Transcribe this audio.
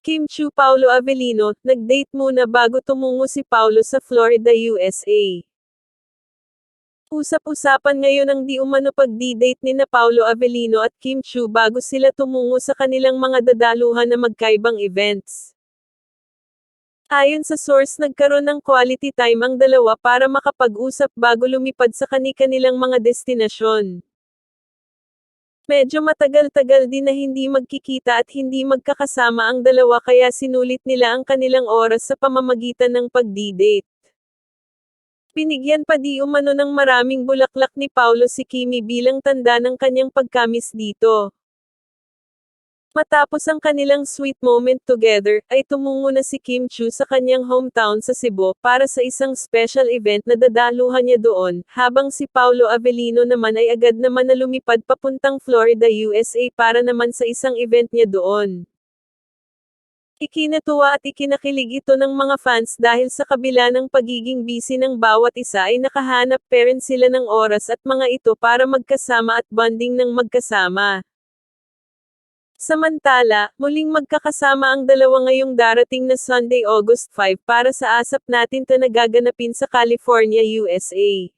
Kim Chu Paulo Avellino, nag-date muna bago tumungo si Paulo sa Florida, USA. Usap-usapan ngayon ang di umano pagdi-date ni na Paulo Avellino at Kim Chu bago sila tumungo sa kanilang mga dadaluhan na magkaibang events. Ayon sa source, nagkaroon ng quality time ang dalawa para makapag-usap bago lumipad sa kani-kanilang mga destinasyon. Medyo matagal-tagal din na hindi magkikita at hindi magkakasama ang dalawa kaya sinulit nila ang kanilang oras sa pamamagitan ng pagdi-date. Binigyan pa di umano ng maraming bulaklak ni Paulo si Kimi bilang tanda ng kanyang pagkamis dito. Matapos ang kanilang sweet moment together, ay tumungo na si Kim Chu sa kanyang hometown sa Cebu para sa isang special event na dadaluhan niya doon, habang si Paulo Avellino naman ay agad naman na lumipad papuntang Florida, USA para naman sa isang event niya doon. Ikinatuwa at ikinakilig ito ng mga fans dahil sa kabila ng pagiging busy ng bawat isa ay nakahanap pa rin sila ng oras at mga ito para magkasama at bonding ng magkasama. Samantala, muling magkakasama ang dalawa ngayong darating na Sunday, August 5 para sa ASAP Natin na nagaganapin sa California, USA.